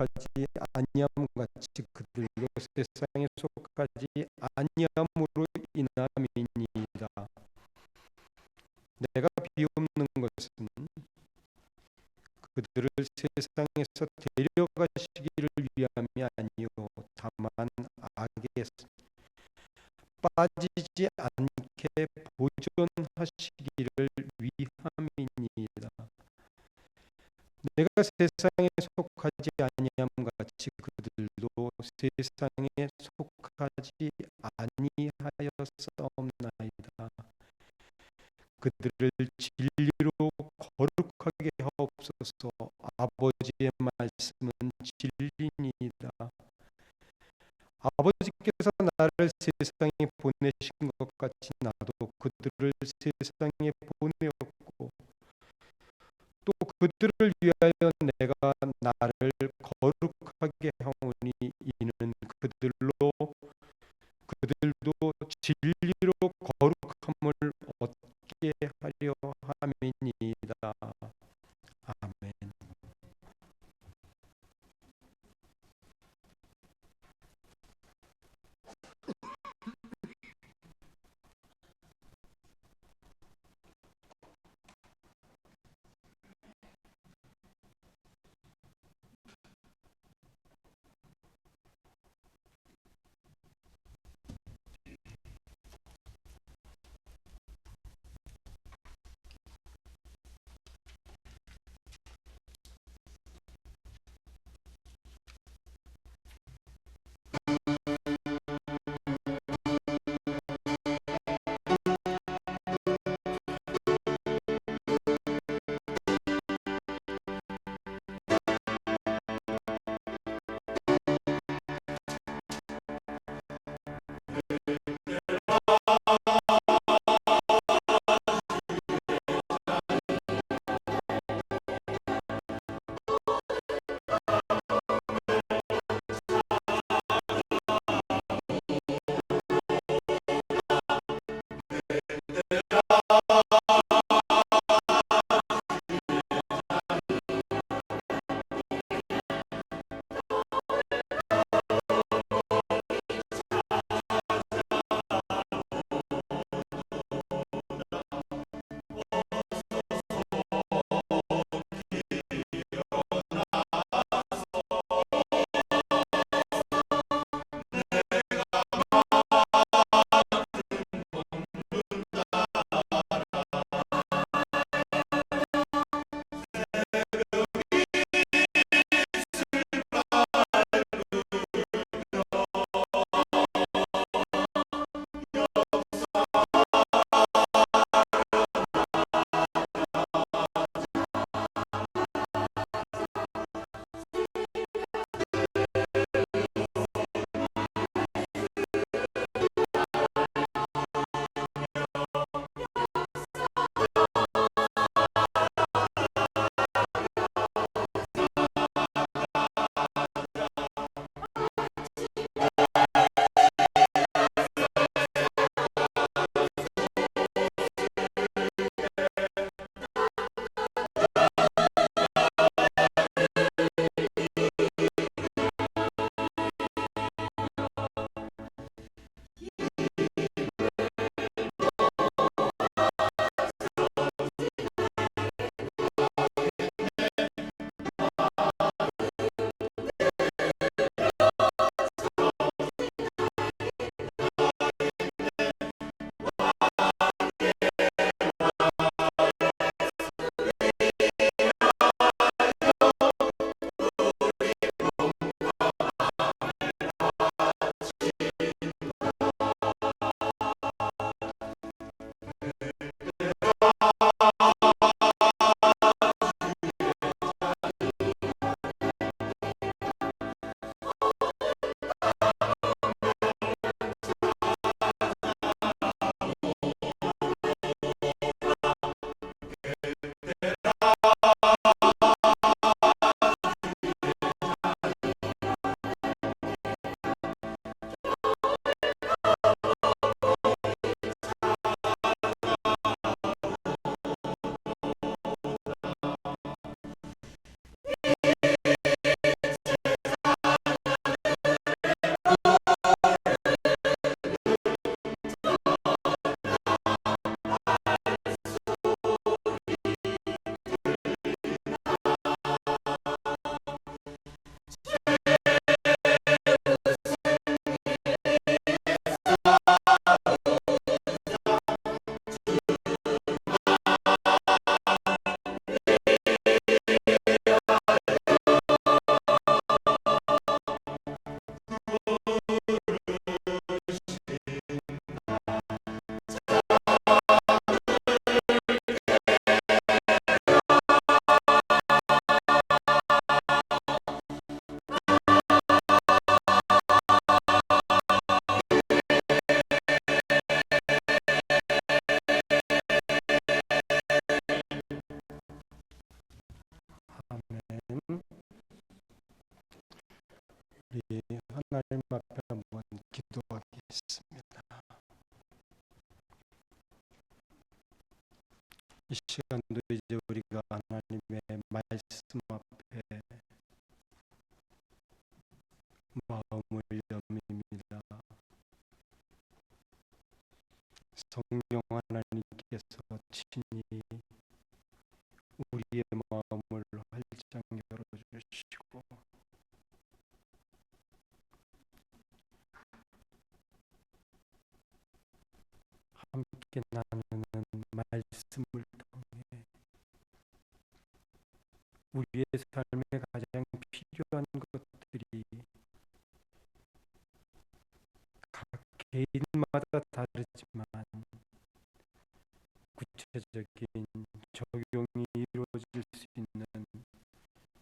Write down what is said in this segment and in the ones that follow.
속하지 아니함 같이 그들도 세상에 속하지 아니함으로 인함이니이다. 내가 비옵는 것은 그들을 세상에서 데려가시기를 위함이 아니요 다만 악에 빠지지 않게 보존하시기를 위함이니이다. 내가 세상에 속하지 아니함 같이 그들도 세상에 속하지 아니하였사옵나이다. 그들을 진리로 거룩하게 하옵소서. 아버지의 말씀은 진리니이다. 아버지께서 나를 세상에 보내신 것 같이 나도 그들을 세상에 보내었고 또 그들을 위하여 내가 나를 거룩하게 하오니 이는 그들도 진리로 거룩함을 얻게 하려 함이니이다. 아멘. 우리 하나님 앞에 한번 기도하겠습니다. 이 시간도 이제 우리가 하나님의 말씀 앞에 마음을 여밉니다. 성령 하나님께서 친히 우리의 마음을 활짝 열어주시고 함께 나누는 말씀을 통해 우리의 삶에 가장 필요한 것들이 각 개인마다 다르지만 구체적인 적용이 이루어질 수 있는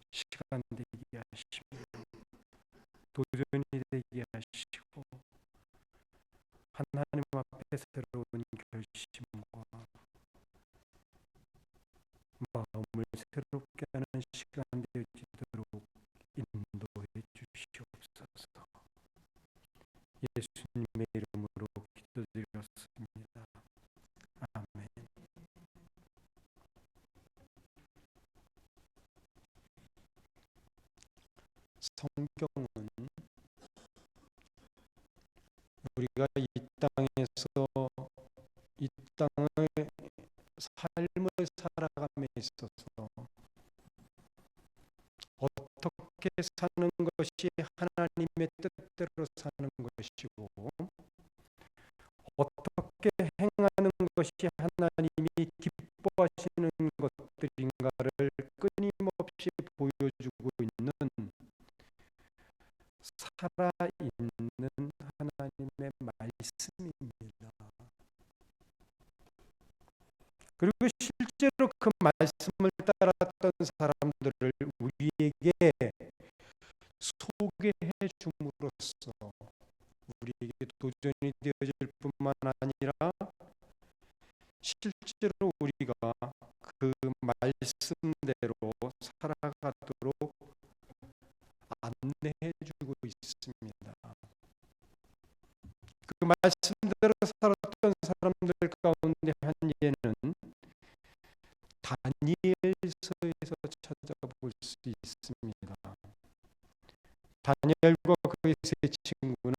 시간 되게 하시고 도전이 되게 하시고 하나님 앞에 새로운 결심과 마음을 새롭게 하는 시간 되어지도록 인도해 주시옵소서. 예수님의 이름으로 기도드렸습니다. 아멘. 성경은 우리가 이 땅에서 이 땅을 삶을 살아감에 있어서 어떻게 사는 것이 하나님의 뜻대로 사는 것이고 어떻게 행하는 것이 하나님이 기뻐하시는 것들인가를 끊임없이 보여주고 있는 살아있는 하나님의 말씀입니다. 그리고 실제로 그 말씀을 따랐던 사람들을 우리에게 소개해 줌으로써 우리에게 도전이 되어질 뿐만 아니라 실제로 우리가 그 말씀대로 살아가도록 안내해 주고 있습니다. 그 말씀대로 살았던 사람들 가운데 한 예는 다니엘서에서 찾아볼 수 있습니다. 다니엘과 그의 세 친구는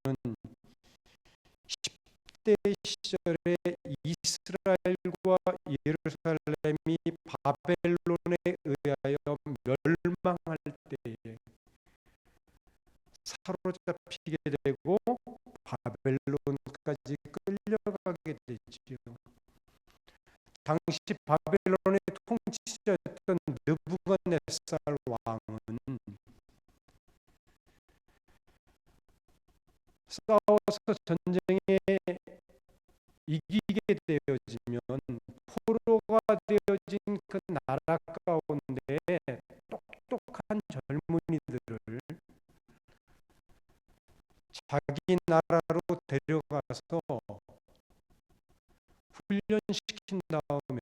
10대 시절에 이스라엘과 예루살렘이 바벨론에 의하여 멸망할 때에 사로잡히게 되고 바벨론까지 끌려가게 되지요. 당시 바벨론의 통치자였던 느부갓네살 왕은 싸워서 전쟁에 이기게 되어지면 포로가 되어진 그 나라 가운데 똑똑한 젊은이들을 자기 나라로 데려가서 훈련시킨 다음에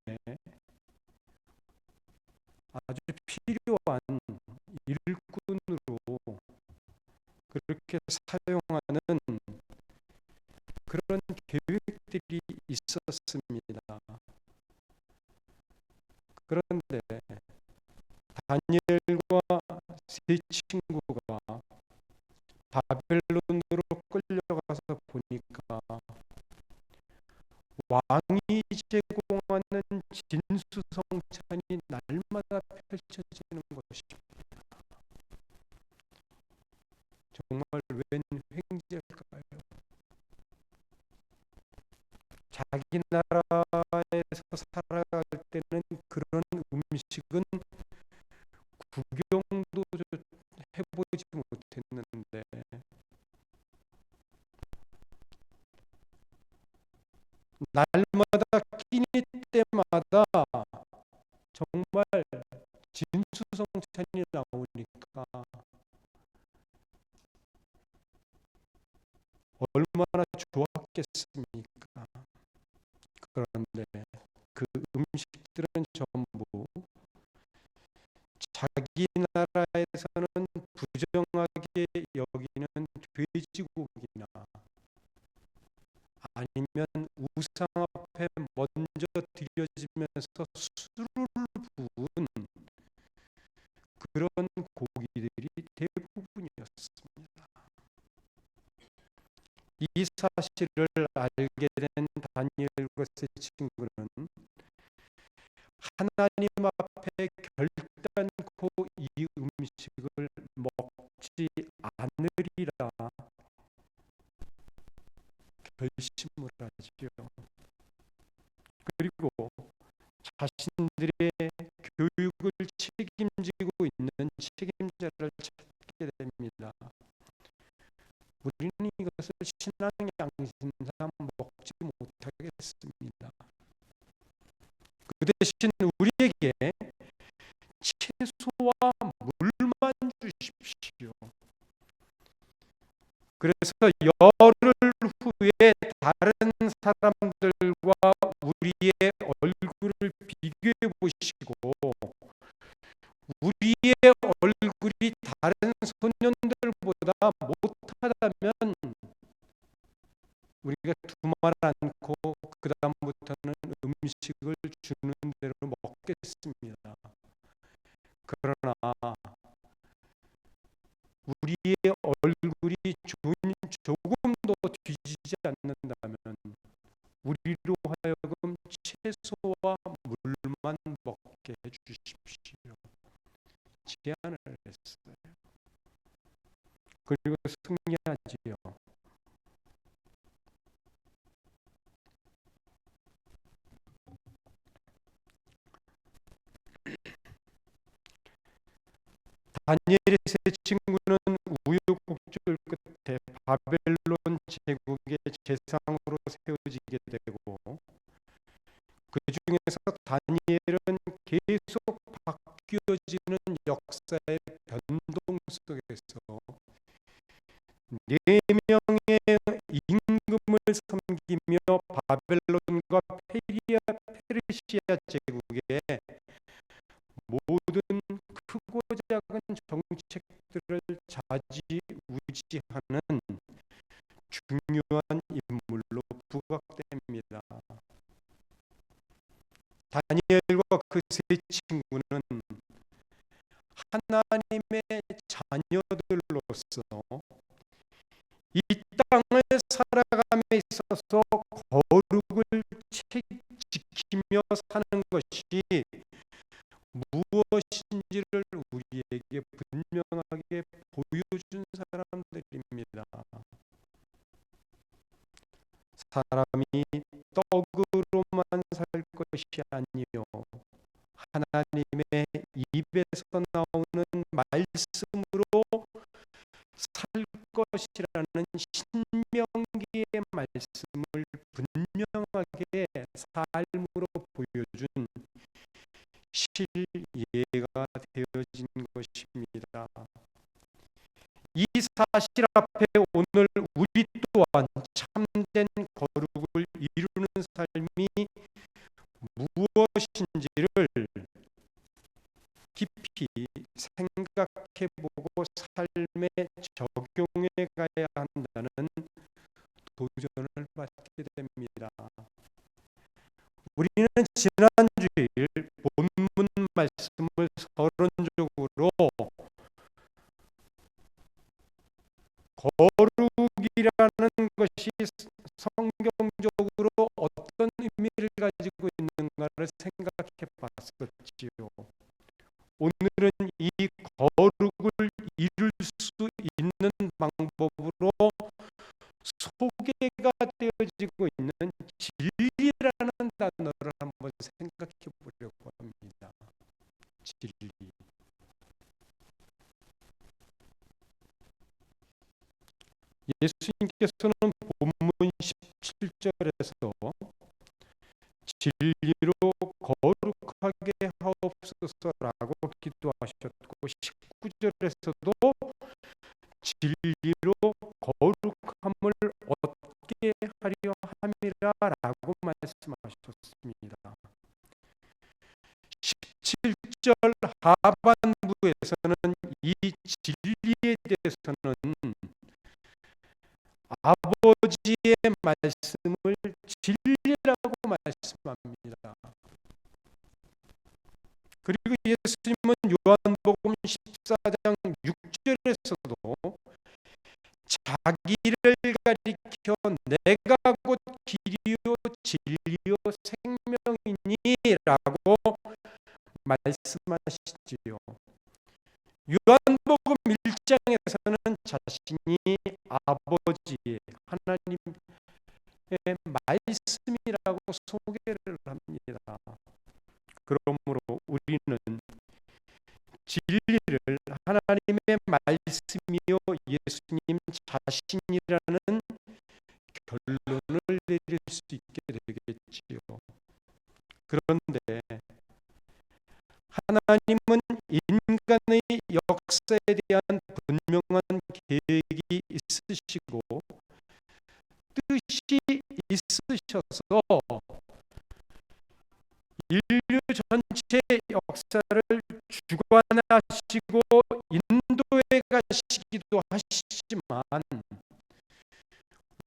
아주 필요한 일꾼으로 그렇게 사용하는 그런 계획들이 있었습니다. 그런데 다니엘과 세 친구가 바벨론으로 끌려가서 보니까 왕이 제공하는 진수성찬이 날마다 펼쳐지는 것입니다. 정말 웬 횡재일까요? 자기 나라에서 살아갈 때는 그런 음식은 구경도 해보지 못했는데 날마다 끼니 때마다 정말 진수성찬이 나오니까 얼마나 좋았겠습니까? 그런데 그 음식들은 전부 자기 나라에서는 부정하게 여기는 우상 앞에 먼저 드려지면서 술을 부은 그런 고기들이 대부분이었습니다. 이 사실을 알게 된 다니엘과 세 친구는 하나님 앞에 결단코 이 음식을 먹지 않으리라 결심을 하지요. 그리고 자신들의 교육을 책임지고 있는 책임자를 찾게 됩니다. 우리는 이것을 신앙 양심상 먹지 못하겠습니다. 그 대신 우리에게 채소와 물만 주십시오. 그래서 열흘 후에 다른 사람들과 우리의 얼굴을 비교해 보시고 우리의 얼굴이 다른 소년들보다 못하다면 우리가 두말 않고 그 다음부터는 음식을 주는 대로 먹겠습니다. 그러나 우리의 얼굴이 조금도 뒤지지 않는다면 우리로 하여금 채소와 물만 먹게 해주십시오. 제안을 했어요. 그리고 승리하지요. 다니엘의 세 친구는 우여곡절 끝에 바벨론 제국의 재상으로 세워지게 되고 그 중에서 다니엘은 계속 바뀌어지는 역사의 변동 속에서 4명의 임금을 섬기며 바벨론과 페르시아 제국의 모든 크고 작은 정책들을 좌지우지하는 중요한 인물로 부각됩니다. 다니엘과 그 세 친구는 하나님의 자녀들로서 이 땅을 살아감에 있어서 거룩을 지키며 사는 것이 무엇인지를 우리에게 분명하게 보여준 사람들입니다. 사람이 떡으로만 살 것이 아니요 하나님의 입에서 나오는 말씀으로 살 것이라는 신명기의 말씀을 분명하게 삶으로 보여준 실예가 되어진 것입니다. 이 사실 앞에 오늘 우리 또한 참된 거룩을 이루는 삶이 무엇인지를 깊이 생각해보고 삶에 적용해 가야 한다는 도전을 받게 됩니다. 우리는 지난주일 본문 말씀을 서론적으로 거룩이라는 것이 성경적으로 어떤 의미를 가지고 있는가를 생각해 봤었지요. 오늘은 이 거룩을 이룰 수 있는 방법으로 소개가 되어지고 있는 진리라는 단어를 한번 생각해 보려고 합니다. 진리. 예수님께서는 본문 17절에서 진리로 거룩하게 하옵소서라고 기도하셨고 19절에서도 진리로 거룩함을 얻게 하려 함이라라고 말씀하셨습니다. 17절 하반부에서는 이 진리에 대해서는 아버지의 말씀을 진리라 9절에서도 자기를 가리켜 내가 곧 길이요 진리요 생명이니라고 말씀하시지요. 요한복음 1장에서는 자신이 아버지 하나님의 말씀이라고 소개를 합니다. 그러므로 우리는 진리를 하나님의 말씀이요 예수님 자신이라는 결론을 내릴 수 있게 되겠지요. 그런데 하나님은 인간의 역사에 대한 분명한 계획이 있으시고 뜻이 있으셔서 인류 전체의 역사를 주관하시고 인도해 가시기도 하시지만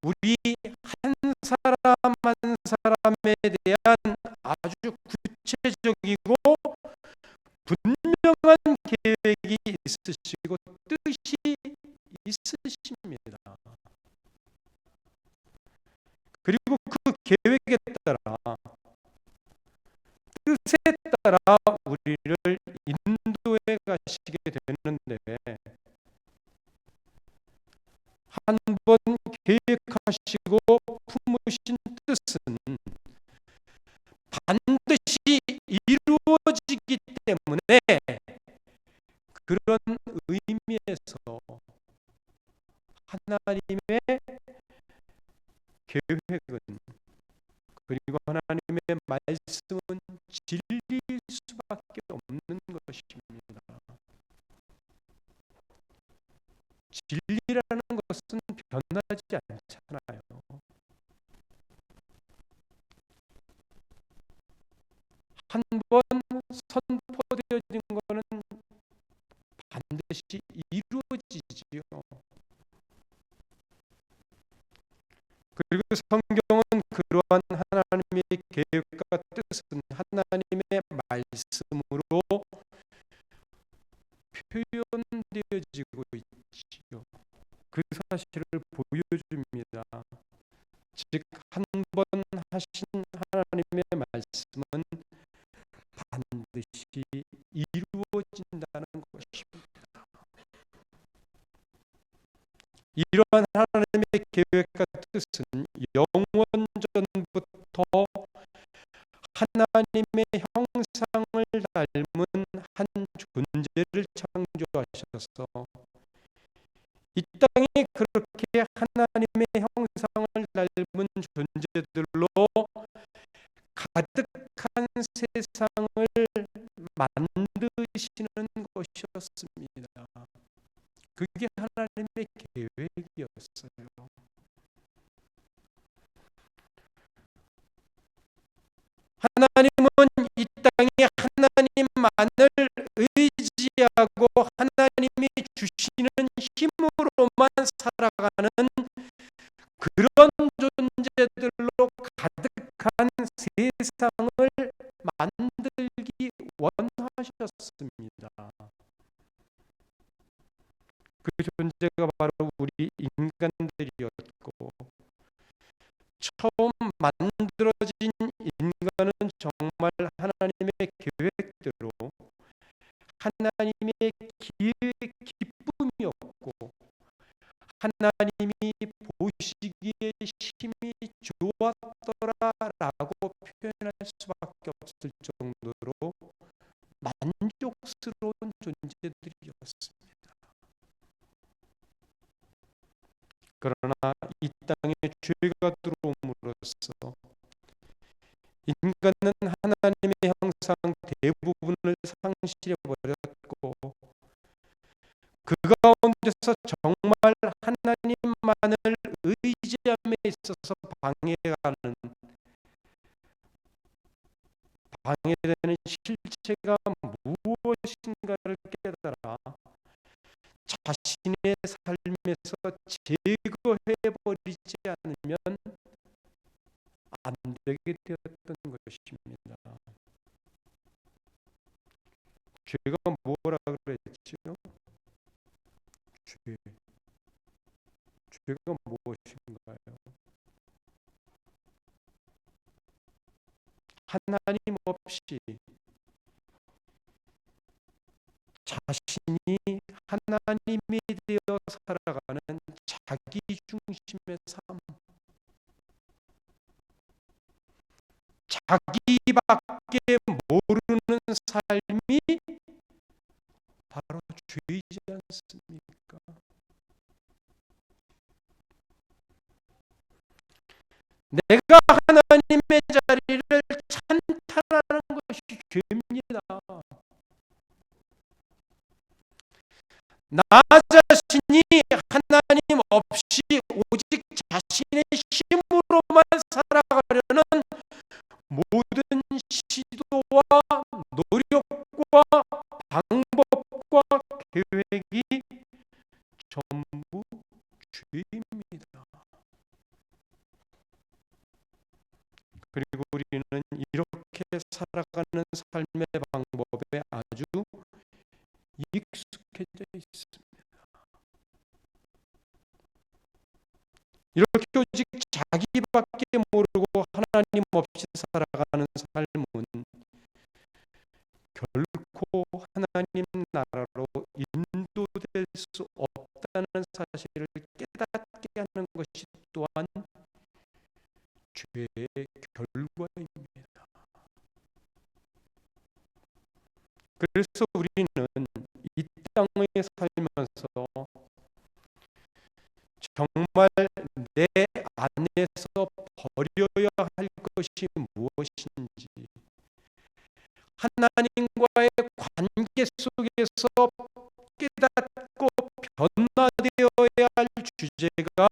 우리 한 사람 한 사람에 대한 아주 구체적이고 분명한 계획이 있으시고 뜻이 있으십니다. 그리고 그 계획에 따라 뜻에 따라 우리를 인도해 가시게 되는데 한 번 계획하시고 품으신 뜻은 반드시 이루어지기 때문에 그런 의미에서 하나님의 계획은 그리고 하나님의 말씀은 진리일 수밖에 없는 것입니다. 진리라는 것은 변하지 않잖아요. 한 번 선포되어진 것은 반드시 이루어지지요. 그리고 성경은 그러한 하나님의 계획과 뜻은 하나님의 말씀으로 표현되어지고 있지요. 그 사실을 보여줍니다. 즉 한 번 하신 하나님의 말씀은 반드시 이루어진다는 것입니다. 이러한 하나님의 계획과 뜻은 영원전부터 하나님의 형상을 닮은 한 존재를 창조하셔서 이 땅에 그렇게 하나님의 형상을 닮은 존재들로 가득한 세상을 만드시는 것이었습니다. 그게 하나님의 계획이었어요. 하나님은 이 땅에 하나님만을 의지하고 하나님이 주시는 힘으로만 살아가는 그런 존재들로 가득한 세상을 만들기 원하셨습니다. 그 존재가 바로 우리 인간들이었고 처음 만들어진 인간은 정말 하나님의 계획대로 하나님의 기쁨이었고 하나님이 보시기에 심히 좋았더라라고 표현할 수밖에 없을 정도로 만족스러운 존재들이었습니다. 그러나 이 땅에 죄가 들어옴으로써 인간은 하나님의 형상 대부분을 상실해버렸고 그 가운데서 정말 하나님만을 의지함에 있어서 방해되는 실체가 무엇인가를 깨달아 자신의 삶에서 제거해버리지 않으면 안 되게 되었던 것입니다. 죄가 뭐라 그랬지요? 죄, 죄가 무엇인가요? 하나님 없이 자신이 하나님이 되어 살아가는 자기 중심의 삶, 자기밖에 모르는 삶이 바로 죄이지 않습니까? 내가 하나님의 자리를 찬탈하는 것이 죄입니다. 나 자신이 하나님 없이 오직 자신의 힘으로만 살아가려는 모든 시도와 노력과 방법과 계획이 전부 죄입니다. 그리고 우리는 이렇게 살아가는 삶의 방법에 아주 익숙해져 있습니다. 이렇게 오직 자기밖에 모르고 하나님 없이 살아가는 삶은 결코 하나님 나라로 인도될 수 없다는 사실을 깨닫게 하는 것이 또한 죄의 결과입니다. 그래서 우리는 이 땅에 살면서 정말 내 안에서 버려야 할 것이 무엇인지, 하나님과의 관계 속에서 깨닫고 변화되어야 할 주제가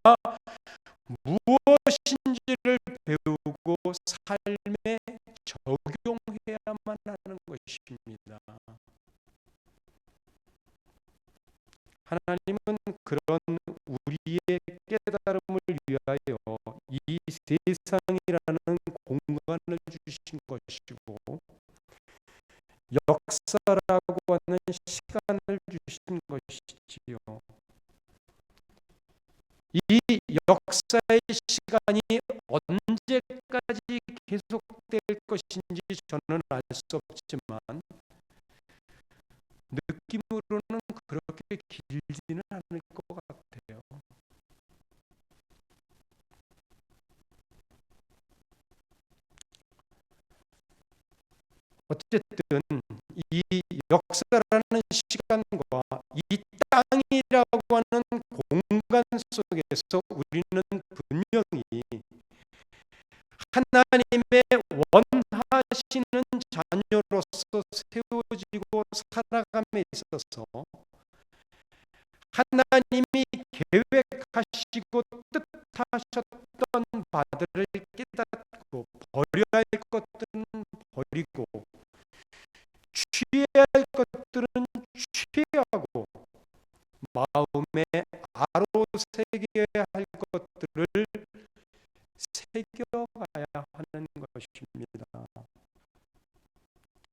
무엇인지를 배우고 삶에 적용해야만 하는 것입니다. 하나님은 그런 우리의 깨달음을 위하여 이 세상이라는 공간을 주신 것이고, 역사라고 하는 시간을 주신 것이지요. 이 역사의 시간이 언제까지 계속될 것인지 저는 알 수 없지만 느낌으로는 그렇게 길지는 않을 것 같아요. 어쨌든 이 역사라는 시간과 이 땅이라고 하는 공간 속에서 우리는 분명히 하나님의 원하시는 자녀로서 세워지고 살아감에 있어서 하나님이 계획하시고 뜻하셨던 바들을 깨닫고 버려야 할 것들은 버리고 취해야 할 것들은 취하고 마음에 아로새겨야 할 것들을 새겨가야 하는 것입니다.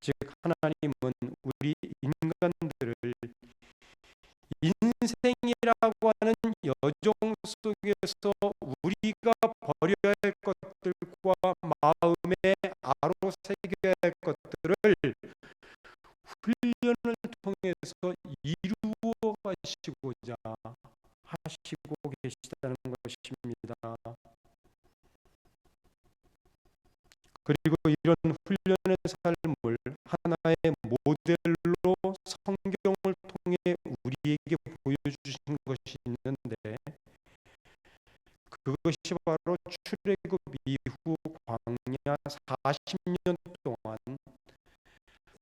즉 하나님은 우리 인간들을 인생이라고 하는 여정 속에서 우리가 버려야 할 것들과 마음에 아로새겨야 할 것들을 훈련을 통해서 이루어 가시고자 하시고 계시다는 것입니다. 그리고 이런 훈련의 삶을 하나의 모델로 성경을 통해 우리에게 보여주신 것이 있는데, 그것이 바로 출애굽 이후 광야 40년 동안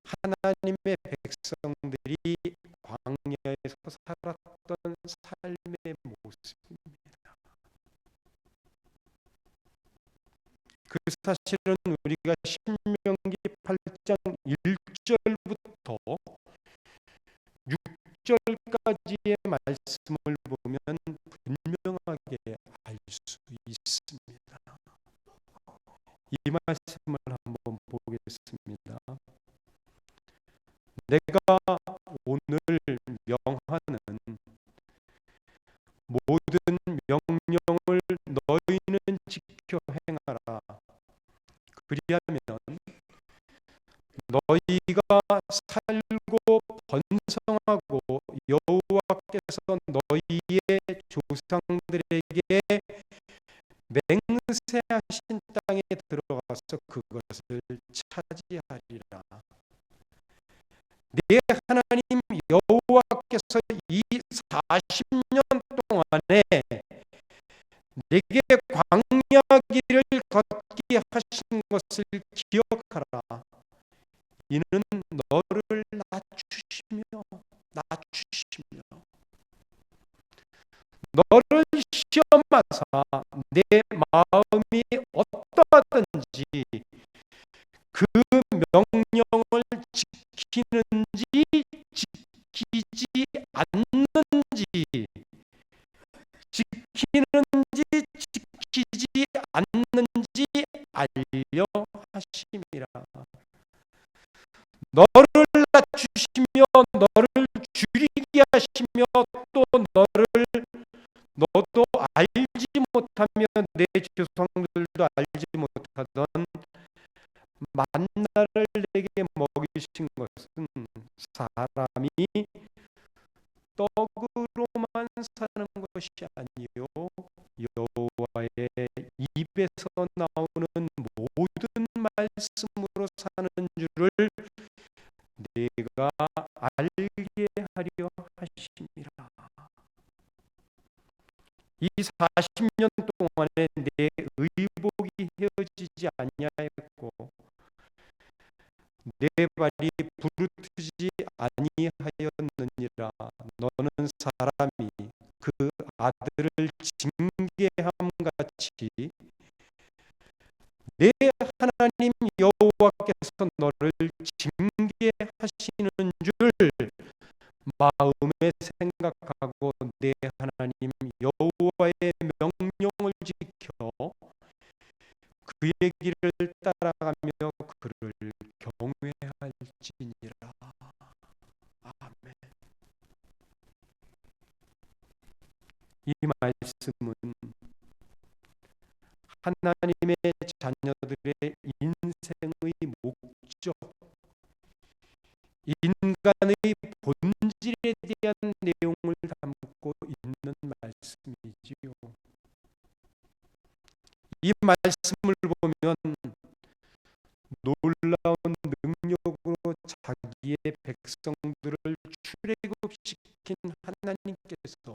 하나님의 백성들이 광야에서 살았던 삶의 모습입니다. 그 사실은 우리가 신명기 8장 1절부터 6절까지의 말씀을 보면 분명하게 알 수 있습니다. 이 말씀을 한번 보겠습니다. 내가 오늘 명하는 너희의 조상들에게 맹세하신 땅에 들어가서 그것을 차지하리라. 네 하나님 여호와께서 이 40년 동안에 내게 광야 길을 걷게 하신 것을 기억하라. 이는 너를 낮추시며 너를 시험하사 내 마음이 어떠하든지 그 명령을 지키는지 지키지 않는지 지키지 않는지 알려 하심이라. 너를 낮추시며 너를 줄이게 하시며 또 너도 알지 못하며 내 조상들도 알지 못하던 만나를 내게 먹이신 것은 사람이 떡으로만 사는 것이 아니요 여호와의 입에서 나오는 모든 말씀으로 사는 줄을 내가 알게 하려 하심이라. 이 40년 동안에 내 의복이 헤어지지 아니하였고 내 발이 부르트지 아니하였느니라. 너는 사람이 그 아들을 징계함같이 내 하나님 여호와께서 너를 징계하시는 줄 마음에 생각하고 내 하나님 여호와의 명령을 지켜 그의 길을 따라가며 그를 경외할지니라. 아멘. 이 말씀은 하나님의 자녀들의 인생의 목적, 인간의 본질에 대한 내용을 담고 있는 말씀이지요. 이 말씀을 보면 놀라운 능력으로 자기의 백성들을 출애굽시킨 하나님께서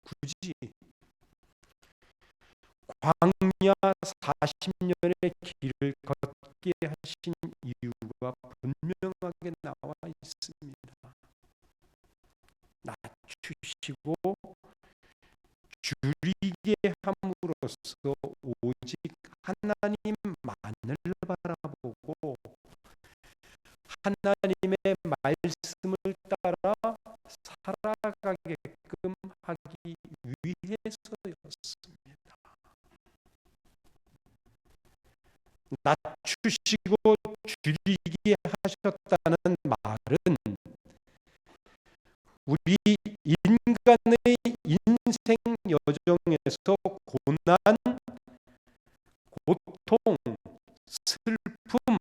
굳이 광야 40년의 길을 걷게 하신 이유가 분명하게 나와 있습니다. 낮추시고 줄이게 함으로써 오직 하나님만을 바라보고 하나님의 말씀을 따라 살아가게끔 하기 위해서였습니다. 낮추시고 줄이게 하셨다는 말은 우리 인간의 인생 여정에서 고난, 고통, 슬픔,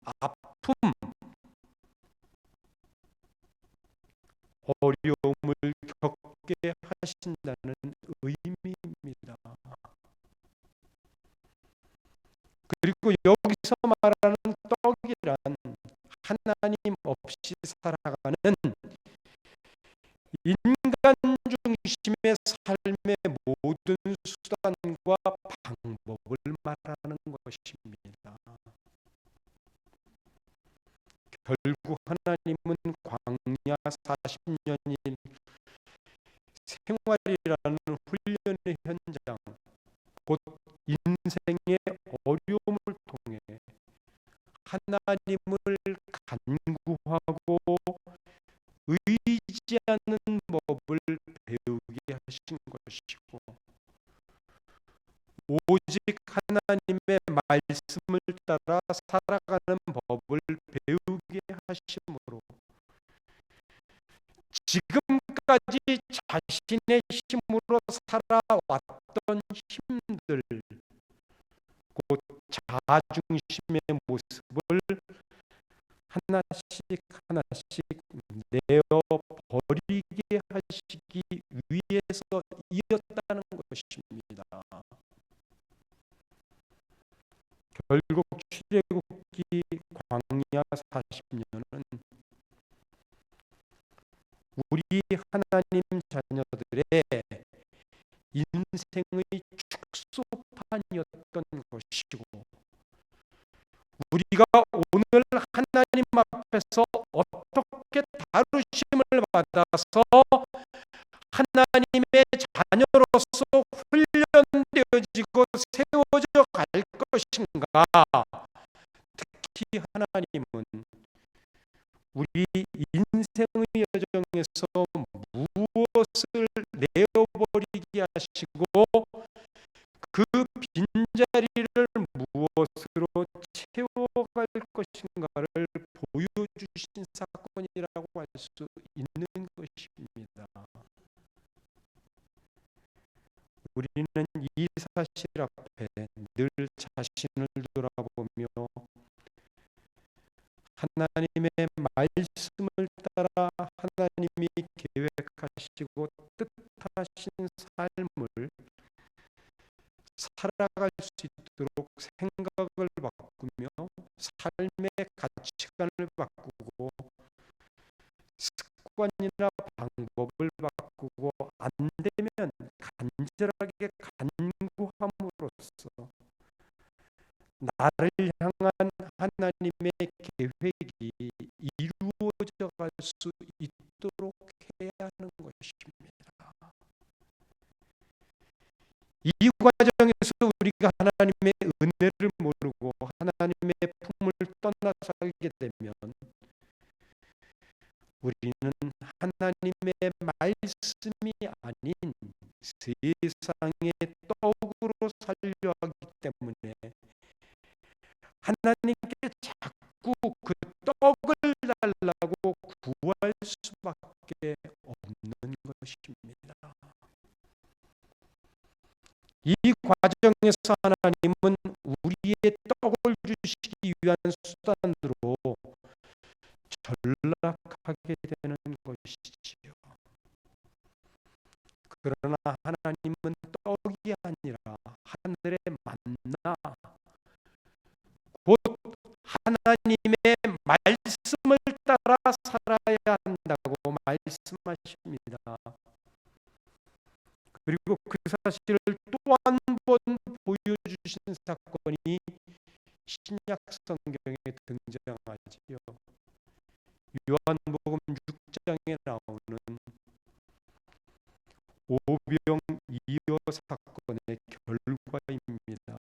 아픔, 어려움을 겪게 하신다는 의미입니다. 그리고 여기서 말하는 떡이란 하나님 없이 살아가는 인간 중심의 삶의 모든 수단과 방법을 말하는 것입니다. 결국 하나님은 광야 40년인 생활이라는 훈련의 현장, 곧 인생의 어려움을 통해 하나님을 간구하고 의지하는 법을 배우게 하신 것이고 오직 하나님의 말씀을 따라 살아가는 법을 배우게 하심으로 지금까지 자신의 힘으로 살아왔던 힘들, 곧 자아중심의 모습을 하나씩 내어 버리게 하시기 위해서 이었다는 것입니다. 결국 출애굽기 광야 40년은 우리 하나님 자녀들의 인생의 축소판이었던 것이고, 우리가 오늘 하나님 앞에서 어떻게 다루심을 받아서 하나님의 자녀로서 훈련되어지고 세워져 갈 것인가. 특히 하나님은 우리 인생의 여정에서 무엇을 내어버리게 하시고 그 빈자리를 무엇으로 채워갈 것인가를 보여주신 사건이라고 할 수 있는 것입니다. 우리는 이 사실 앞에 늘 자신을 돌아보며 하나님의 말씀을 따라 하나님이 계획하시고 뜻하신 삶을 살아갈 수 있도록 생각을 바꾸며 삶의 가치관을 바꾸고 습관이나 방법을 바꾸고 안 되면 간절하게 간구함으로써 나를 향한 하나님의 계획이 이루어져 갈 수 있도록 해야 하는 것입니다. 이 과정에서 우리가 하나님의 은혜를 모르고 하나님의 품을 떠나 살게 되면 우리는 하나님의 말씀이 아닌 세상의 떡으로 살려 하기 때문에 하나님께 자꾸 그 떡을 달라고 구할 수밖에 없는 것입니다. 이 과정에서 하나님은 우리의 떡을 주시기 위한 수단으로 전락하게 되는 것이지요. 그러나 하나님은 떡이 아니라 하늘의 만나, 곧 하나님의 말씀을 따라 살아야 한다고 말씀하십니다. 그리고 그 사실을 또 한 번 보여주신 사건이 신약 성경에 등장하지요. 요한복음 6장에 나오는 오병이어 사건의 결과입니다.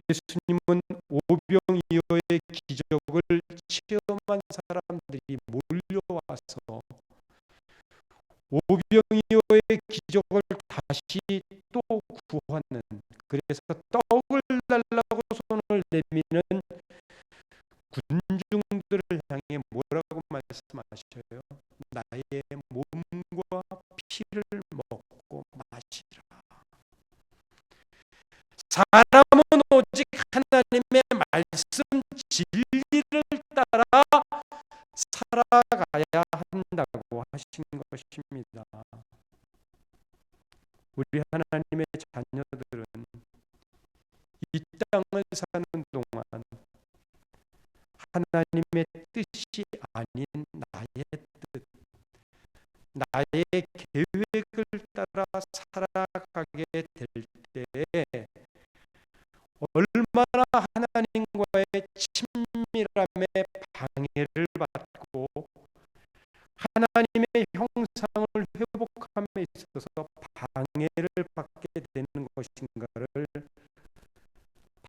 예수님은 오병이어의 기적을 체험한 사람들이 몰려와서 오병이어의 기적을 다시 또 구하는, 그래서 떡을 달라고 손을 내미는 군중들을 향해 뭐라고 말씀하셔요? 나의 몸과 피를 먹고 마시라. 사람은 오직 하나님의 말씀 진리를 따라 살아가야 한다고 하신 것입니다. 우리 하나님의 자녀들은 이 땅을 사는 동안 하나님의 뜻이 아닌 나의 뜻, 나의 계획을 따라 살아가게 될 때에 얼마나 하나님과의 친밀함에 방해를 받고 하나님의 형상을 회복함에 있어서 방해를 받게 되는 것인가를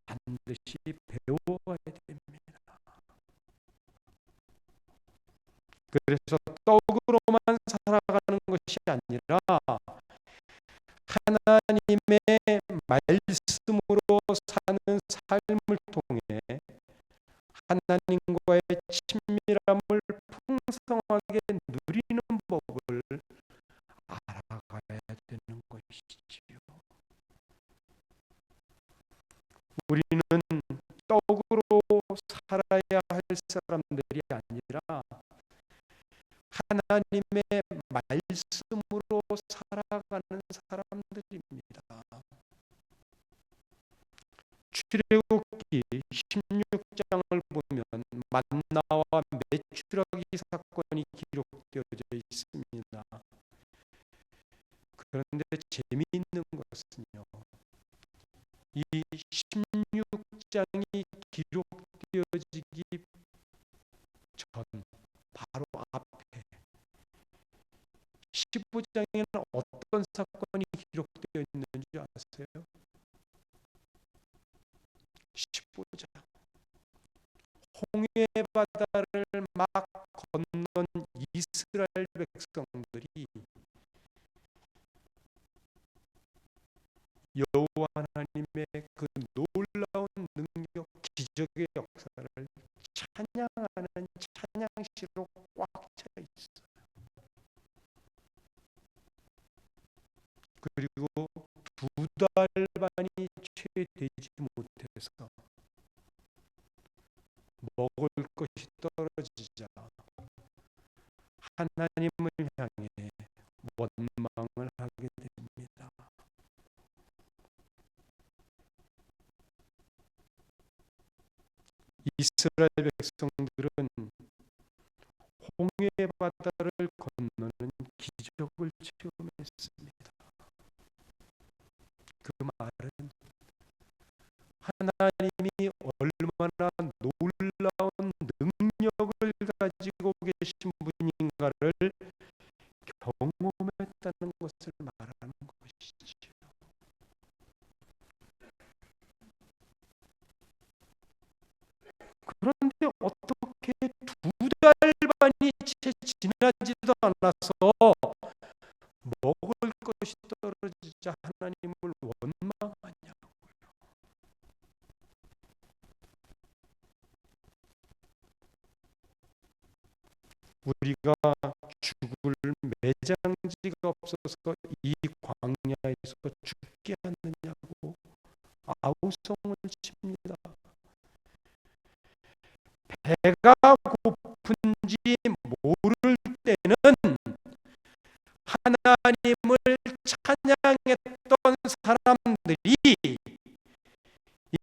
반드시 배워야 됩니다. 그래서 떡으로만 살아가는 것이 아니라 하나님의 말씀으로 사는 삶을 통해 하나님과의 친밀함을 풍성하게 누리는 법을 알아가야 되는 것이지요. 우리는 떡으로 살아야 할 사람들이 아니라 하나님의 말씀으로 살아가는 사람들입니다. 출애굽기 16장을 보면 만나와 메추라기 사건이 기록되어져 있습니다. 그런데 재미있는 것은요, 이 16장이 기록되어지기 전 바로 앞에 15장에는 어떤 사건이 기록되어 있는지 아세요? 15장 홍해 바다를 막 건넌 이스라엘 백성들이 여호와 하나님의 그 놀라운 능력, 기적의 역사를 찬양하는 찬양시로 꽉 차 있어요. 그리고 2달 반이 채 되지 못해서 먹을 것이 떨어지자 하나님을 향해 원망을 하게 됩니다. 이스라엘 백성들은 홍해 바다를 건너는 기적을 체험했습니다. 그 말은 하나님이 얼마나 놀라운 능력을 가지고 계신 분인가를 경험했다는 것을 말하는 것이죠. 그런데 어떻게 2달 반이 채 지나지도 않아서 먹을 것이 떨어지자 하나님을 원망하냐고요. 우리가 죽을 매장지가 없어서 이 광야에서 죽게 하느냐고 아우성을 칩니다. 배가 고픈지 모를 때는 하나님을 찬양했던 사람들이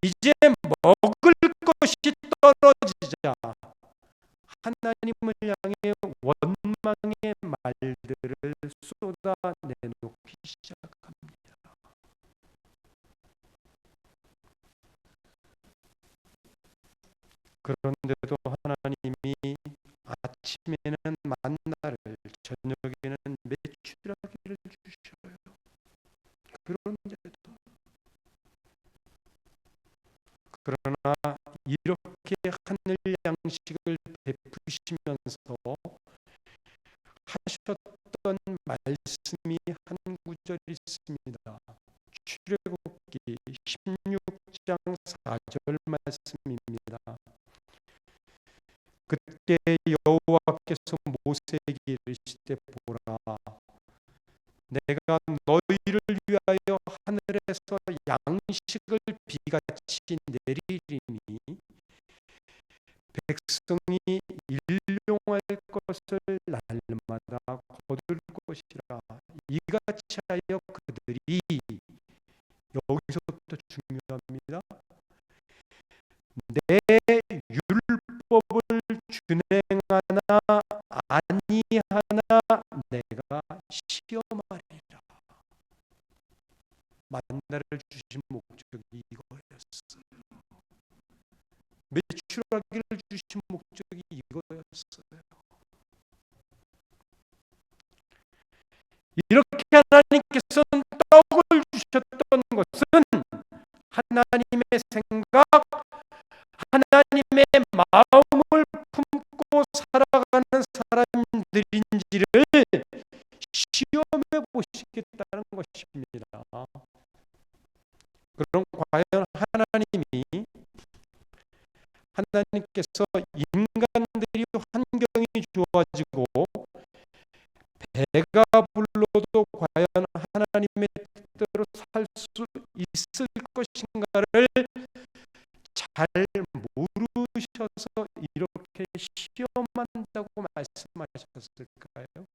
이제 먹을 것이 떨어지자 하나님을 향해 원망의 말들을 쏟아내놓기 시작합니다. 그런데도 하나님이 아침에는 만나를, 저녁에는 메추라기를 주셔요. 그러나 이렇게 하늘 양식을 베푸시면서 하셨던 말씀이 한 구절 있습니다. 출애굽기 16장 4절 말씀입니다. 그때 여호와께서 모세에게 이르시되 보라, 내가 너희를 위하여 하늘에서 양식을 비같이 내리리니 백성이 일용할 것을 날마다 거둘 것이라. 이같이 하여 그들이, 여기서부터 중요합니다, 내 율법을 준행하나 아니하나 내가 시험하리라. 만나를 주신 목적이 이거였어요. 메추라기를 주신 목적이 이거였어요. 이렇게 하나님께서는 떡을 주셨던 것은 하나님의 생각, 하나님의 마음을 품고 살아가는 사람들인지를 시험해 보시겠다는 것입니다. 그럼 과연 하나님께서 인간들이 환경이 좋아지고 배가 불러도 과연 하나님의 뜻대로 살 수 있을 것인가를 잘 모르셔서 이렇게 시험한다고 말씀하셨을까요?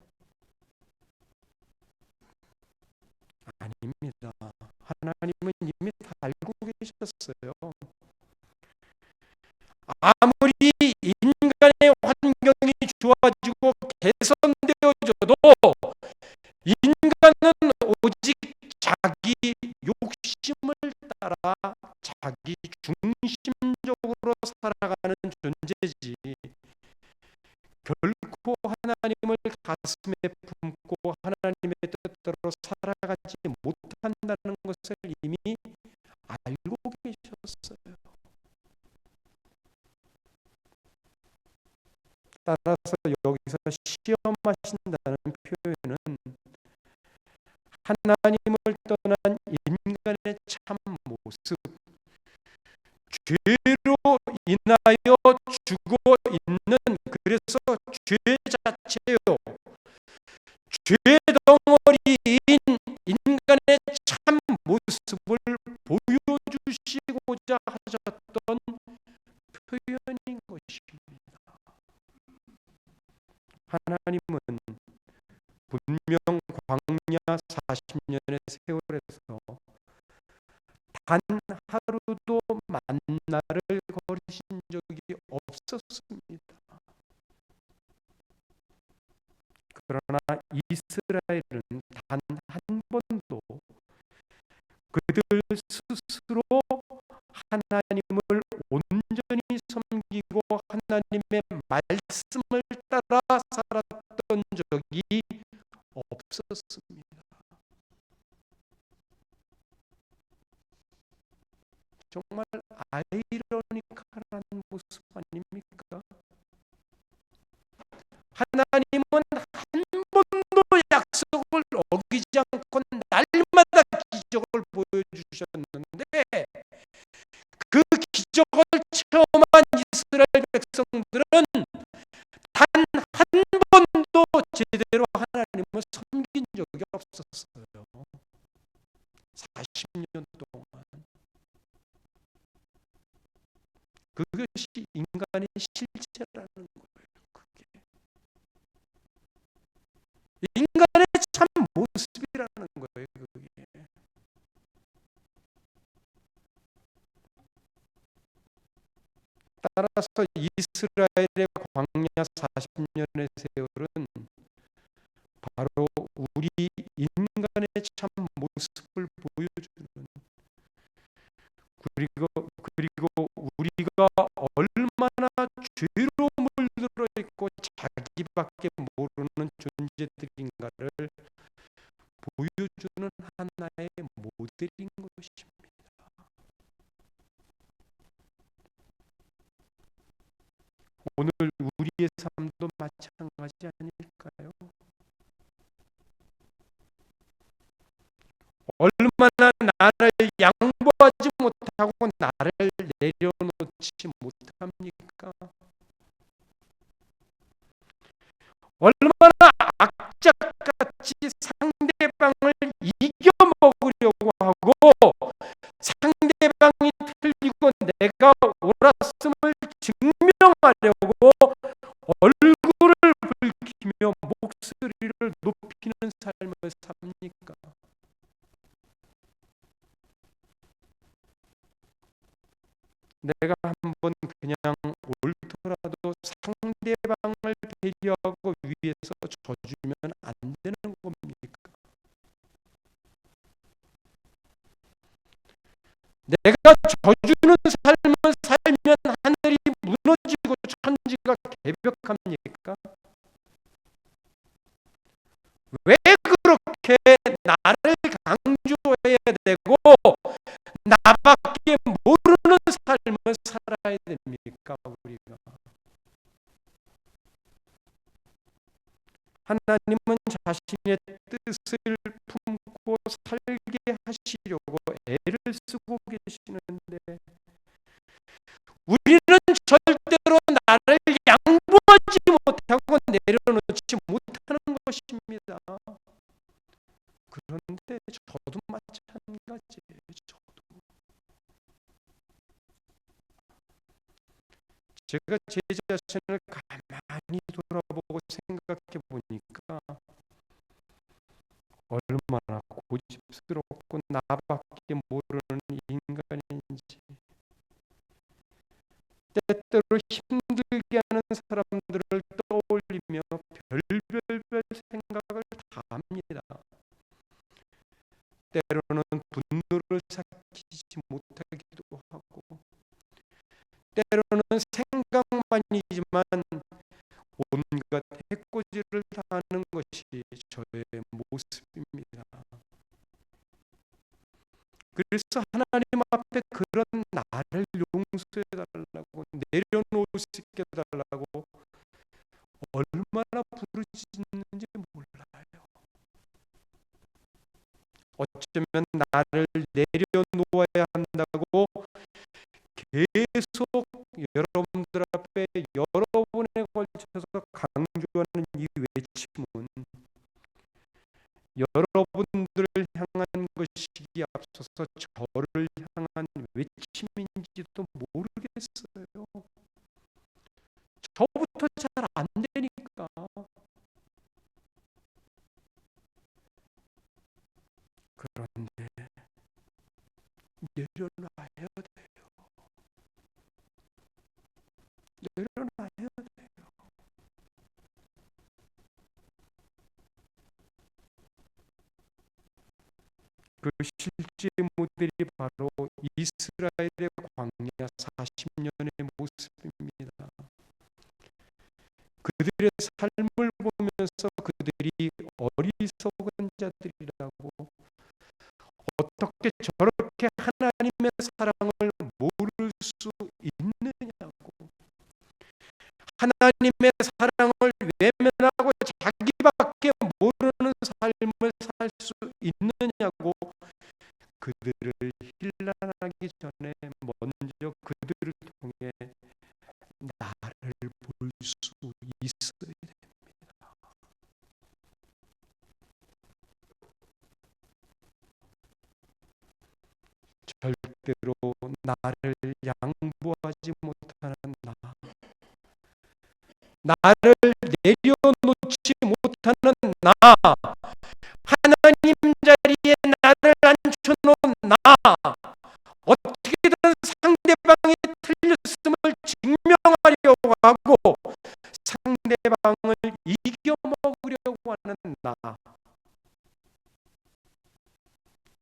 아닙니다. 하나님은 이미 다 알고 계셨어요. 아무리 인간의 환경이 좋아지고 개선되어져도 인간은 오직 자기 욕심을 따라 자기 중심적으로 살아가는 존재지, 결코 하나님을 가슴에 품고 하나님의 뜻대로 살아가지 못한다는 것을 이미 알고 계셨어요. 따라서 여기서 시험하신다는 표현은 하나님을 떠난 인간의 참 모습, 죄로 인하여 죽어 있는, 그래서 죄 자체요, 죄 덩어리인 인간의 참 모습을 보여주시고자 하셨던 표현인 것입니다. 하나님은 분명 광야 40년의 세월에서 단 하루도 만나를 거르신 적이 없었습니다. 그러나 이스라엘은 단 한 번도 그들 스스로 하나님을 온전히 섬기고 하나님의 말씀을 따라 살았던 적이 없었습니다. 정말 아이러니컬한 모습 아닙니까? 하나님은 한 번도 약속을 어기지 않고 날마다 기적을 보여주셨는데 그 기적을 체험한 이스라엘 백성들은 단 한 번도 제대로 하나님을 섬긴 적이 없었어요. 40년 동안. 그것이 인간의 실체라는 거예요. 그게 인간의 참 모습이라는 거예요. 그게. 따라서 이스라엘의 광야 40년의 세월은 바로 우리 인간의 참 모습을 보여주는, 그리고 우리가 얼마나 죄로 물들어 있고 자기밖에 모르는 존재들인가를 보여주는 하나의 모델인 것입니다. 오늘 우리의 삶도 마찬가지 아닐까요? 얼마나 나를 양보하지 못하고 나를 내려놓지 못합니까? 얼마나 악착같이 상대방을 이겨먹으려고 하고 상대방이 틀리고 내가 옳았음을 증명하려고 얼굴을 붉히며 목소리를 높이는 삶을 삽니까? 내가 한번 그냥 옳더라도 상대방을 배려하고 위에서 져주면 안 되는 겁니까? 내가 져주는 삶을 살면 하늘이 무너지고 천지가 개벽합니까? 왜 그렇게 나를 강조해야 되고 나밖에 모르는 삶을 살아야 됩니까? 우리가 하나님은 자신의 뜻을 품고 살게 하시려고 애를 쓰고 계시는데 우리는 절대로 나를 양보하지 못하고 내려놓지 못하는 것입니다. 그런데 저도 마찬가지예요. 제가 제 자신을 가만히 돌아보고 얼마나 고집스럽고 나밖에 모르는 인간인지. 때때로 힘들게 하는 사람들을 떠올리며 별별별 생각을 다 합니다. 때로는 분노를 삭히지 못하기도 하고, 때로는 생각만이지만 온갖 해코지를 당하는 것이 저의 모습입니다. 그래서 하나님 앞에 그런 나를 용서해 달라고, 내려놓을 수 있게 달라고 얼마나 부르짖는지 몰라요. 어쩌면 나를 내려놓아야 한다고 계속 여러분들 앞에 여러 번에 걸쳐서 강조하는 이 외침은 여러분들을 향한 것이기에 앞서서 저를 향한 외침인지도 모르겠어요. 저부터 잘 안 되니까. 그런데 내려놔야 돼요. 내려놔야 돼요. 그 실제 모델이 바로 이스라엘의 광야 40년의 모습입니다. 그들의 삶을 보면서 그들이 어리석은 자들이라고, 어떻게 저렇게 하나님의 사랑을 모를 수 있느냐고, 하나님의 사랑을 외면하고 자기밖에 모르는 삶을 살 수 있느냐고, 그들을 힐난하기 전에 먼저 그들을 통해 나를 볼 수 있어야 됩니다. 절대로 나를 양보하지 못하는 나를 내려놓지 못하는 나, 하나님 자리에 나를 앉혀놓은 나, 어떻게든 상대방이 틀렸음을 증명하려고 하고 상대방을 이겨먹으려고 하는 나,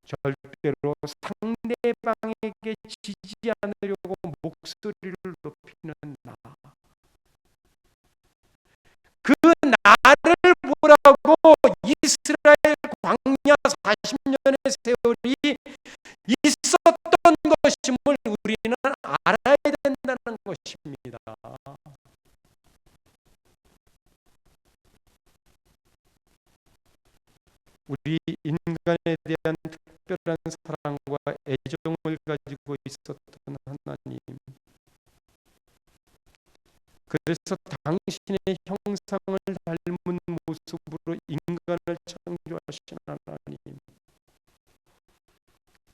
절대로 상대방에게 지지 않으려고 목소리를 높이는 나, 그 나를 보라고 이스라엘 광야 40년의 세월이 있었던 것임을 우리는 알아야 된다는 것입니다. 우리 인간에 대한 특별한 사랑과 애정을 가지고 있었던 하나님, 그래서 당신의 형상을 닮은 모습으로 인간을 창조하신 하나님,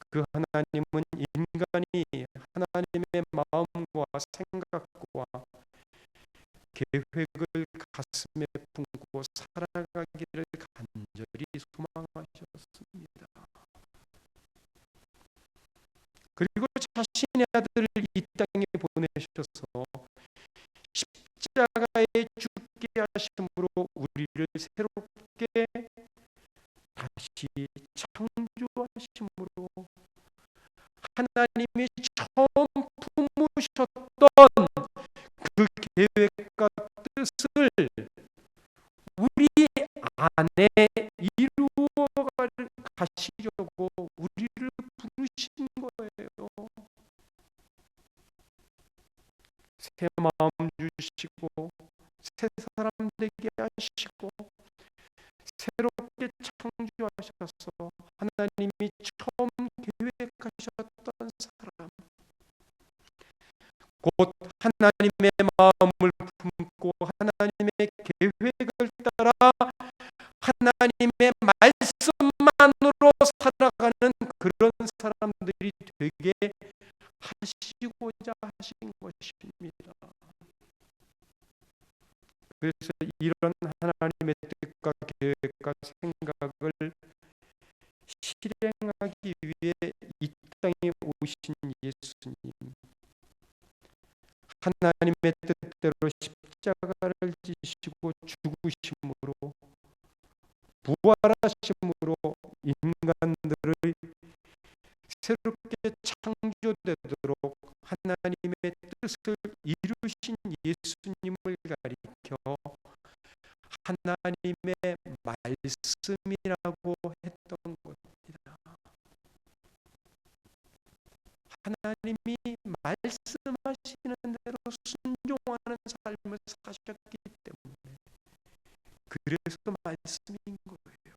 그 하나님은 인간이 하나님의 마음과 생각과 계획을 가슴에 품고 살아가기를 간절히 소망하셨습니다. 그리고 자신의 아들을 이 땅에 보내셔서 십자가에 죽게 하심으로 우리를 새롭게 다시 창조하심으로 하나님이 처음 품으셨던 그 계획과 뜻을 우리 안에 이루어 가시려고 우리를 부르신 거예요. 새 마음 주시고 새 사람 되게 하시고 새롭게 창조하셔서 하나님이 처음 계획하셨던 사람, 곧 하나님의 마음을 품고 하나님의 계획을 따라 하나님의 말씀만으로 살아가는 그런 사람들이 되게 하시고자 하신 것입니다. 그래서 이런 하나님의 뜻과 계획과 생각을 실행하기 위해 이 땅에 오신 예수님, 하나님의 뜻대로 십자가를 지시고 죽으심으로 부활하심으로 인간들을 새롭게 창조되도록 하나님의 뜻을 이루신 예수님을 가리켜 하나님의 말씀이라고 했던 겁니다. 하나님이 말씀하시는 대로 순종하는 삶을 사셨기 때문에 그래서 말씀인 거예요.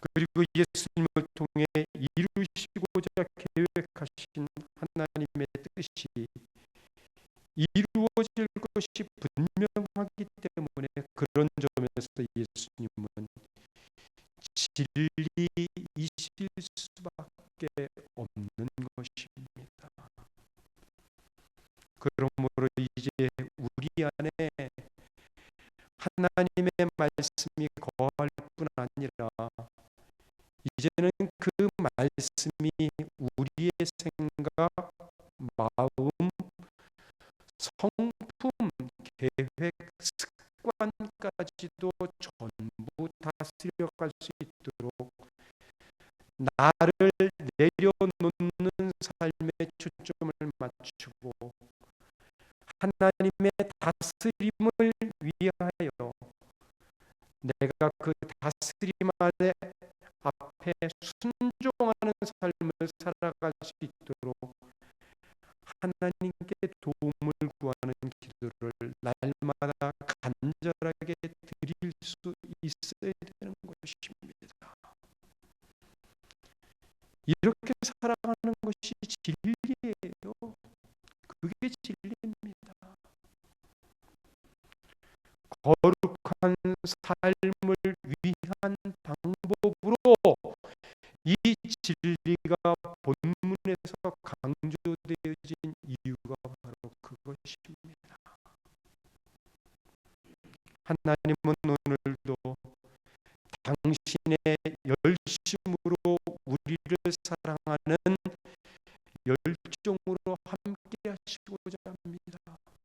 그리고 예수님을 통해 이루시고자 계획하신 하나님의 뜻이 이루어질 것이 분명하기 때문에 그런 점에서 예수님은 진리이실 수밖에 없는 것입니다. 그러므로 이제 우리 안에 하나님의 말씀이 거할 뿐 아니라 이제는 그 말씀이 우리의 생각, 마음, 성품, 계획, 습관까지도 전부 다스려갈 수 있도록 나를 내려놓는 삶에 초점을 맞추고 하나님의 다스림을 위하여 내가 그 다스림 안에 앞에 순종하는 삶을 살아갈 수 있도록 하나님께 도움을 구하는 기도를 날마다 간절하게 드릴 수 있어야 되는 것입니다. 이렇게 살아가는 것이 진리예요. 그게 진리입니다. 거룩한 삶을 위한 방법으로 이 진리가 본문에서 강조되어진 이유가 바로 그것입니다. 하나님은 오늘도 당신의 열심으로 우리를 사랑하는 열정으로 함께 하시고자 합니다.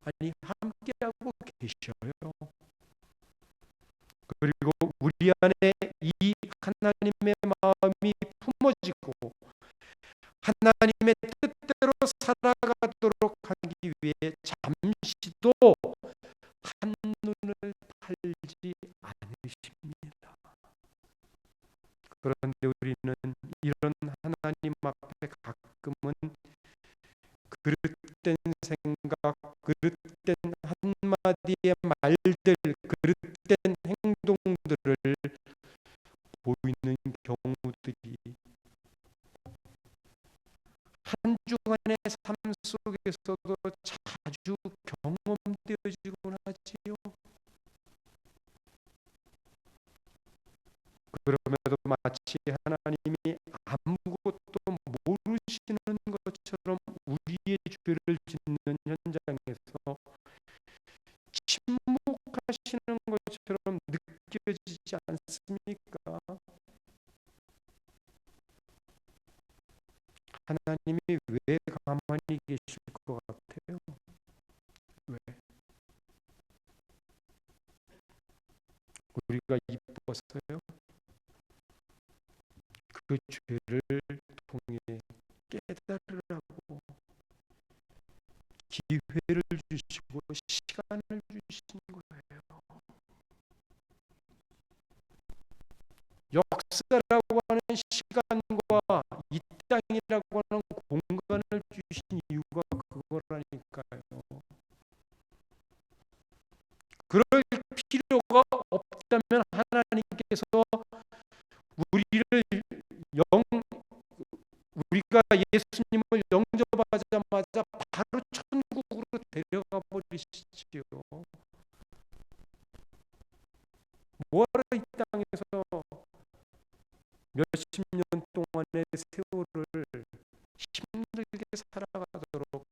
아니, 함께하고 계셔요. 그리고 우리 안에 이 하나님의 마음이 품어지고 하나님의 뜻대로 살아가도록 하기 위해 잠시도 한눈을 팔지 않으십니다. 그런데 우리는 이런 하나님 앞에 가끔은 그릇된 생각, 그릇된 한마디의 말들, 그릇된 행동들을 보이는 경우들이 한 주간의 삶 속에서도 자주 경험되어지곤 하지요. 그럼에도 마치 하나님이 아무것도 모르시는 것처럼 우리의 죄를 짓는 현장에서 침묵하시는 것처럼 느껴지지 않습니까? 하나님이 왜 가만히 계실 것 같아요? 왜? 우리가 이뻐서요? 그 죄를 통해 깨달으라고 기회를 주시고 시간을 주신 거예요. 역사라고 하는 시간과 이 땅이라고 하는 공간을 주신 이유가 그거라니까요. 그럴 필요가 없다면 하나님께서 우리를 우리가 예수님을 영접하자마자 바로 천국으로 데려가 버리시지요. 뭐하러 이 땅에서 몇십 년 동안의 세월을 힘들게 살아가도록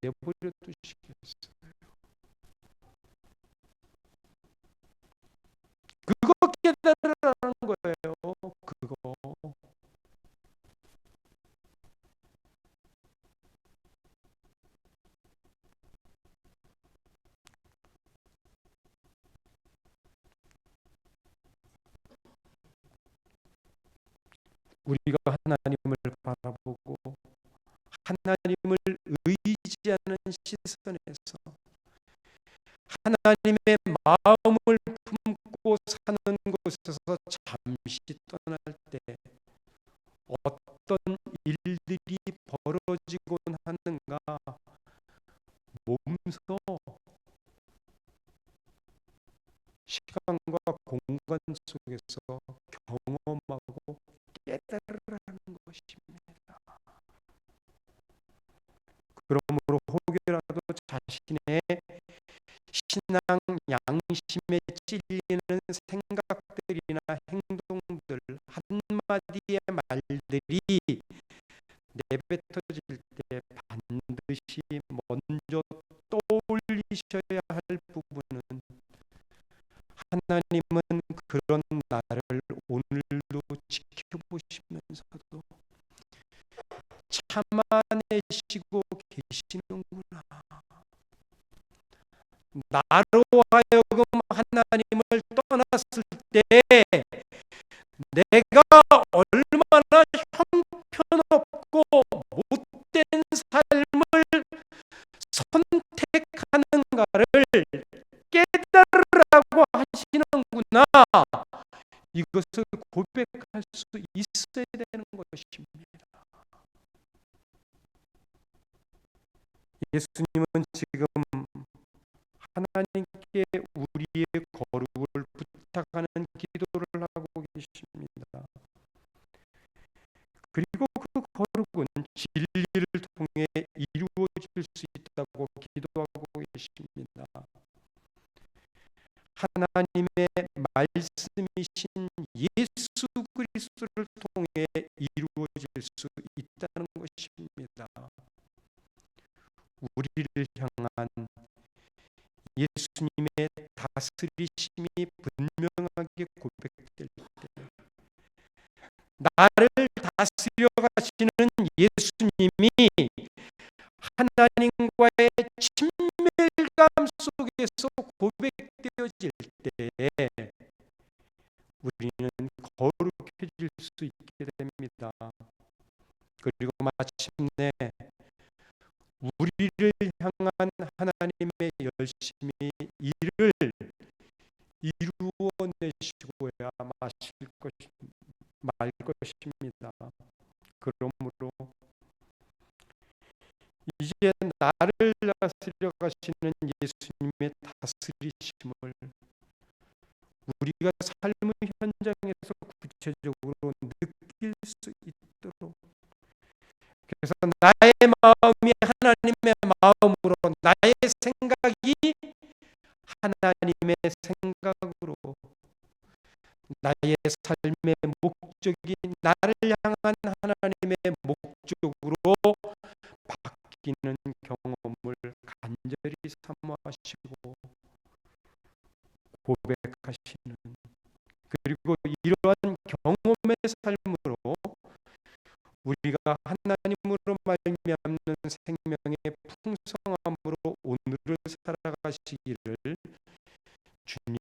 내버려 두시겠어요. 우리가 하나님을 바라보고 하나님을 의지하는 시선에서 하나님의 마음을 품고 사는 곳에서 잠시 떠날 때 어떤 일들이 벌어지곤 하는가 몸소 시간과 공간 속에서 경험하고 깨달으라는 것입니다. 그러므로 혹여라도 자신의 신앙 양심에 찔리는 생각들이나 행동들 한마디의 말들이 내뱉어질 때 반드시 먼저 떠올리셔야 할 부분은 하나님은 그런 나를 오늘도 지켜보시면서도 참아내시고 계시는구나. 나로 하여금 하나님을 떠났을 때 내가 얼마나 형편없고 못된 삶을 선택하는가를 깨달으라고 하시는구나. 이것을 고백할 수 있어야 되는 것입니다. 예수님은 지금 하나님께 우리의 거룩을 부탁하는 기도를 하고 계십니다. 그리고 그 거룩은 진리를 통해 이루어질 수 있다고 기도하고 계십니다. 하나님의 말씀이신 예수 그리스도를 통해 이루어질 수 있다는 것입니다. 우리를 향한 예수님의 다스리심이 분명하게 고백될 때 나를 다스려 가시는 예수님이 하나님과의 친밀감 속에서 고백되어질 때에 우리는 거룩해질 수 있게 됩니다. 그리고 마침내 우리를 향한 하나님의 열심히 일을 이루어내시고야 말 것입니다. 그러므로 이제 나를 다스려 가시는 예수님의 다스리심을 우리가 삶의 현장에서 구체적으로 느낄 수 있도록, 그래서 나의 마음이 하나님의 마음으로, 나의 생각이 하나님의 생각으로, 나의 삶의 목적이 나를 향한 하나님의 목적으로 바뀌는 경험을 간절히 사모하시고 고백하시는, 그리고 이러한 경험의 삶으로 우리가 하나님으로 말미암는 생명의 풍성함으로 오늘을 살아가시기를 주님